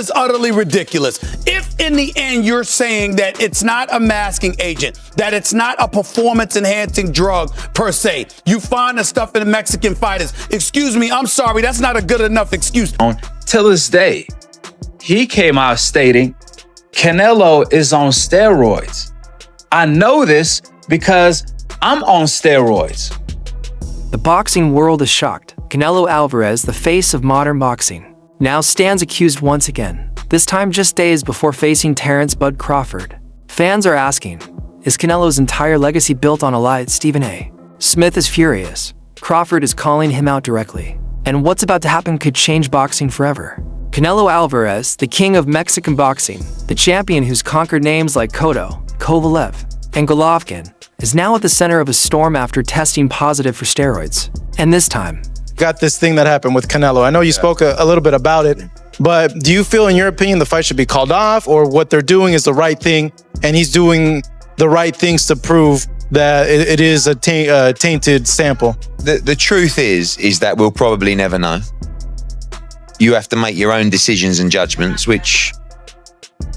is utterly ridiculous. If in the end you're saying that it's not a masking agent, that it's not a performance-enhancing drug per se, you find the stuff in the Mexican fighters. Excuse me, I'm sorry, that's not a good enough excuse. Till this day, he came out stating Canelo is on steroids. I know this because I'm on steroids. The boxing world is shocked. Canelo Alvarez, the face of modern boxing, now stands accused once again, this time just days before facing Terence "Bud" Crawford. Fans are asking, is Canelo's entire legacy built on a lie? Stephen A. Smith is furious. Crawford is calling him out directly. And what's about to happen could change boxing forever. Canelo Alvarez, the king of Mexican boxing, the champion who's conquered names like Cotto, Kovalev, and Golovkin, is now at the center of a storm after testing positive for steroids. And this time, got this thing that happened with Canelo. I know you spoke a little bit about it, but do you feel, in your opinion, the fight should be called off, or what they're doing is the right thing, and he's doing the right things to prove that it is a tainted sample? The truth is that we'll probably never know. You have to make your own decisions and judgments, which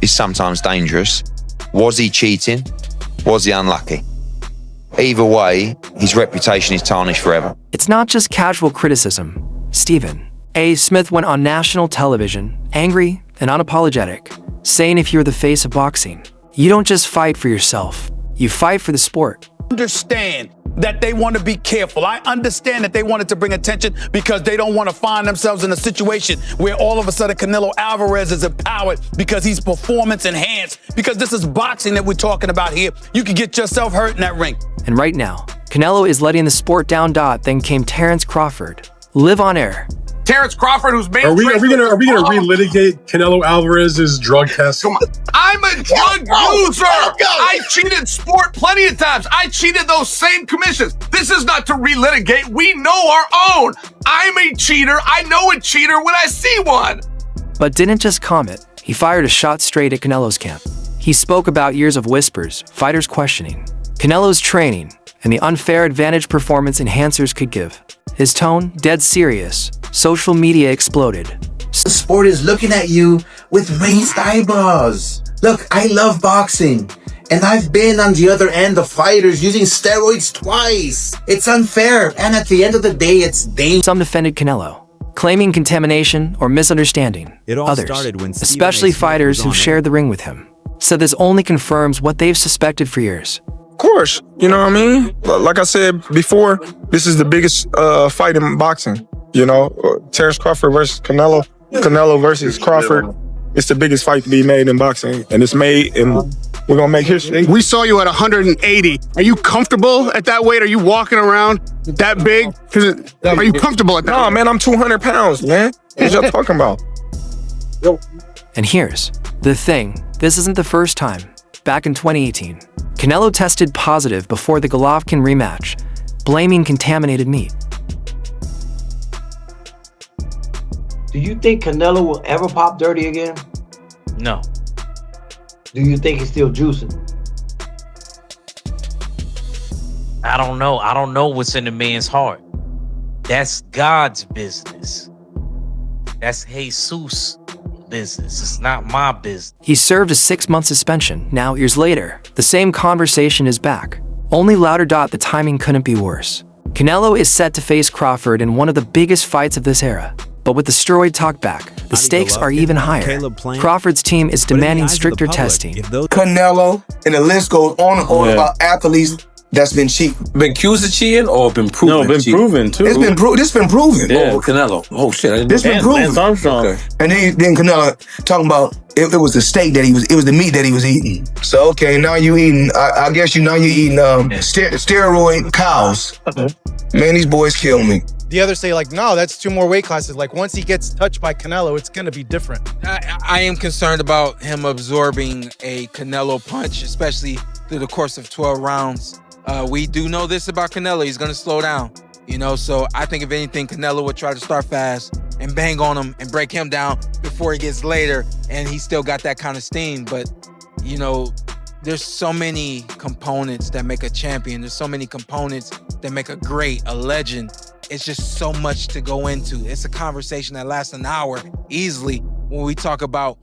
is sometimes dangerous. Was he cheating? Was he unlucky? Either way, his reputation is tarnished forever. It's not just casual criticism. Stephen A. Smith went on national television, angry and unapologetic, saying if you're the face of boxing, you don't just fight for yourself, you fight for the sport. Understand that they want to be careful. I understand that they wanted to bring attention because they don't want to find themselves in a situation where all of a sudden Canelo Alvarez is empowered because he's performance enhanced, because this is boxing that we're talking about here. You can get yourself hurt in that ring. And right now, Canelo is letting the sport down. Then came Terence Crawford. Live on air. Terence Crawford, who's made. Are we gonna relitigate Canelo Alvarez's drug test? Come on. I'm a drug user. I cheated sport plenty of times. I cheated those same commissions. This is not to relitigate. We know our own. I'm a cheater. I know a cheater when I see one. But didn't just comment. He fired a shot straight at Canelo's camp. He spoke about years of whispers, fighters questioning Canelo's training, and the unfair advantage performance enhancers could give. His tone, dead serious. Social media exploded. The sport is looking at you with raised eyebrows. Look, I love boxing, and I've been on the other end of fighters using steroids twice. It's unfair, and at the end of the day, it's dangerous. Some defended Canelo, claiming contamination or misunderstanding. Others, especially fighters who shared the ring with him, said this only confirms what they've suspected for years. Of course, you know what I mean? Like I said before, this is the biggest fight in boxing. You know, Terence Crawford versus Canelo, Canelo versus Crawford. It's the biggest fight to be made in boxing, and it's made, and we're gonna make history. We saw you at 180. Are you comfortable at that weight? Are you walking around that big? Are you comfortable at that? No, man, I'm 200 pounds, man. What y'all talking about? And here's the thing. This isn't the first time. Back in 2018, Canelo tested positive before the Golovkin rematch, blaming contaminated meat. Do you think Canelo will ever pop dirty again? No. Do you think he's still juicing? I don't know. I don't know what's in the man's heart. That's God's business. That's Jesus' business. It's not my business. He served a 6-month suspension. Now, years later, the same conversation is back. Only louder. The timing couldn't be worse. Canelo is set to face Crawford in one of the biggest fights of this era. But with the steroid talk back, the stakes are even higher. Crawford's team is demanding stricter testing. Canelo, and the list goes on and on about athletes that's been cheating. Been accused of cheating or been proven? No, been proven too. This been proven. Yeah. Oh, Canelo. Oh shit. This been proven. Okay. And then Canelo talking about it was the steak that it was the meat that he was eating. So okay, now you eating. I guess you eating steroid cows. Man, these boys kill me. The others say, like, no, that's 2 more weight classes. Like, once he gets touched by Canelo, it's going to be different. I am concerned about him absorbing a Canelo punch, especially through the course of 12 rounds. We do know this about Canelo. He's going to slow down, you know? So I think if anything, Canelo would try to start fast and bang on him and break him down before he gets later. And he still got that kind of steam. But, you know, there's so many components that make a champion. There's so many components that make a great, a legend. It's just so much to go into. It's a conversation that lasts an hour easily. when we talk about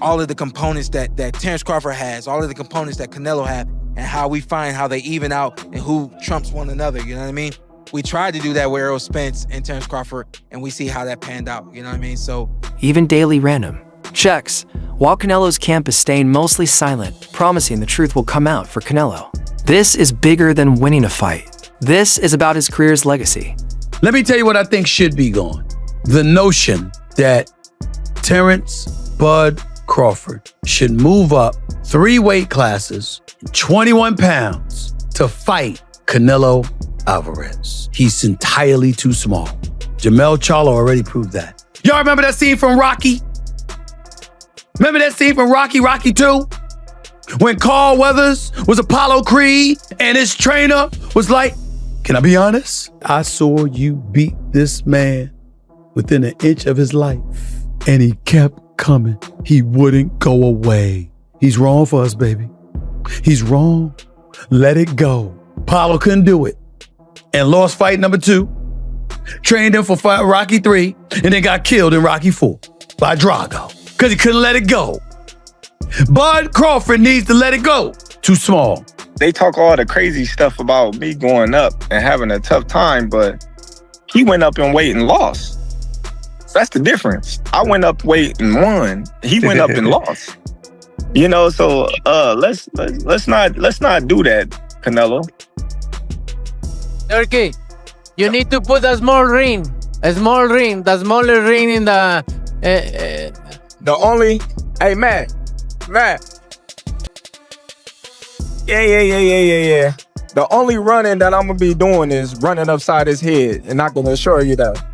all of the components that Terence Crawford has, all of the components that Canelo have, and how we find how they even out and who trumps one another, you know what I mean? We tried to do that with Errol Spence and Terence Crawford, and we see how that panned out, you know what I mean? So Even Daily Random checks, while Canelo's camp is staying mostly silent, promising the truth will come out for Canelo. This is bigger than winning a fight. This is about his career's legacy. Let me tell you what I think should be gone. The notion that Terence Bud Crawford should move up 3 weight classes, 21 pounds, to fight Canelo Alvarez. He's entirely too small. Jamel Charlo already proved that. Y'all remember that scene from Rocky? Remember that scene from Rocky 2? When Carl Weathers was Apollo Creed and his trainer was like, can I be honest? I saw you beat this man within an inch of his life, and he kept coming. He wouldn't go away. He's wrong for us, baby. He's wrong. Let it go. Apollo couldn't do it and lost fight number 2. Trained him for fight Rocky 3 and then got killed in Rocky 4 by Drago because he couldn't let it go. Bud Crawford needs to let it go. Too small. They talk all the crazy stuff about me going up and having a tough time, but he went up in weight and lost. That's the difference. I went up weight and won. He went up and lost. You know, so let's not do that, Canelo. Turkey, you need to put a small ring, the smaller ring in the. The only, hey Matt. Yeah. The only running that I'm gonna be doing is running upside his head, and I'm gonna assure you that.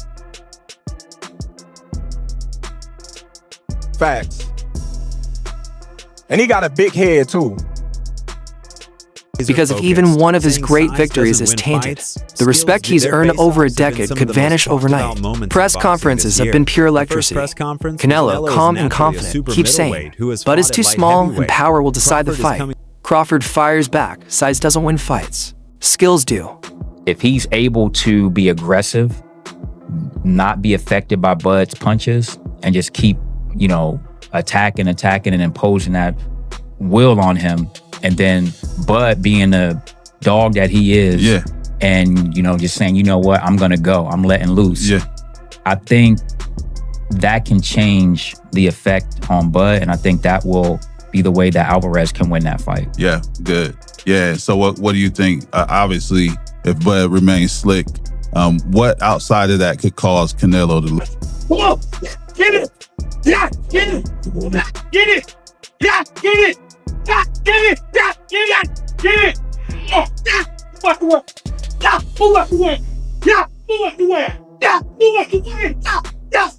Facts. And he got a big head too. Because if even one of his great victories is tainted, the respect he's earned over a decade could vanish overnight. Press conferences have been pure electricity. Canelo, calm and confident, keeps saying, Bud is too small and power will decide the fight. Crawford fires back, size doesn't win fights. Skills do. If he's able to be aggressive, not be affected by Bud's punches, and just keep, attacking and imposing that will on him, and then Bud being the dog that he is, and just saying, you know what, I'm gonna go, I'm letting loose. I think that can change the effect on Bud, and I think that will be the way that Alvarez can win that fight. Yeah, good. Yeah, so what do you think? Obviously, if Bud remains slick, what outside of that could cause Canelo to lose? Whoa! Get it! Yeah, get it! Get it! Yeah, get it! Yeah, get it! Yeah, get it! Oh, yeah! Fuck away! Yeah, move out the way! Yeah, move out the way! Yeah, move out the way! Yeah!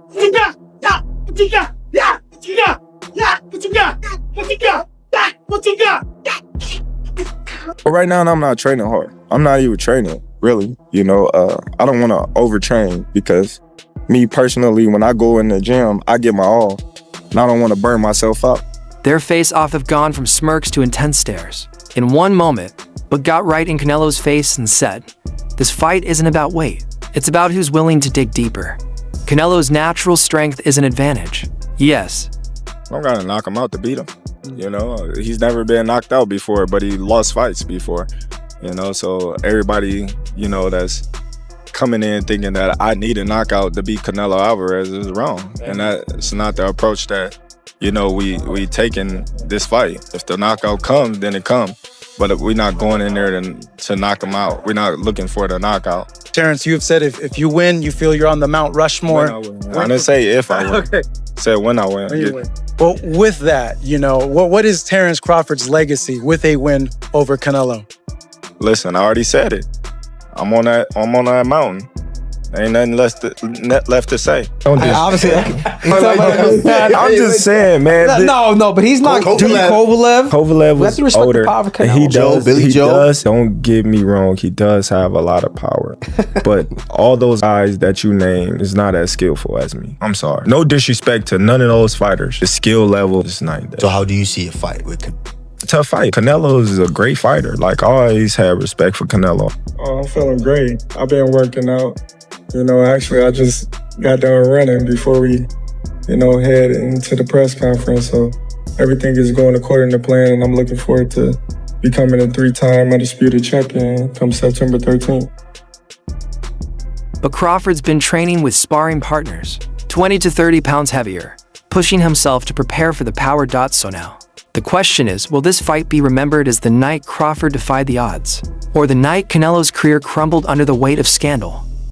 What you got? Yeah! What you got? Yeah! What you got? Yeah! What you got? What you got? Yeah! What you got? Yeah! But right now, I'm not training hard. I'm not even training, really. I don't want to overtrain because me personally, when I go in the gym, I give my all. And I don't want to burn myself out. Their face-off have gone from smirks to intense stares. In one moment, but got right in Canelo's face and said, this fight isn't about weight. It's about who's willing to dig deeper. Canelo's natural strength is an advantage. Yes. I don't gotta knock him out to beat him. He's never been knocked out before, but he lost fights before. So everybody, that's coming in thinking that I need a knockout to beat Canelo Alvarez is wrong. And that's not the approach that, we taking this fight. If the knockout comes, then it comes. But we're not going in there to knock him out. We're not looking for the knockout. Terence, you have said if you win, you feel you're on the Mount Rushmore. I didn't say if I win. Okay. I said when I win. When you win. Well, with that, what is Terence Crawford's legacy with a win over Canelo? Listen, I already said it. I'm on that mountain. Ain't nothing left to say. Obviously, I'm just saying, man. No, but he's not Kovalev. Kovalev was older. He does. Don't get me wrong. He does have a lot of power, but all those guys that you named is not as skillful as me. I'm sorry. No disrespect to none of those fighters. The skill level is not there. So how do you see a fight with? Tough fight. Canelo is a great fighter. Like, I always had respect for Canelo. Oh, I'm feeling great. I've been working out. Actually, I just got done running before we head into the press conference. So everything is going according to plan, and I'm looking forward to becoming a 3-time undisputed champion come September 13th. But Crawford's been training with sparring partners, 20 to 30 pounds heavier, pushing himself to prepare for the power. So now, the question is, will this fight be remembered as the night Crawford defied the odds, or the night Canelo's career crumbled under the weight of scandal?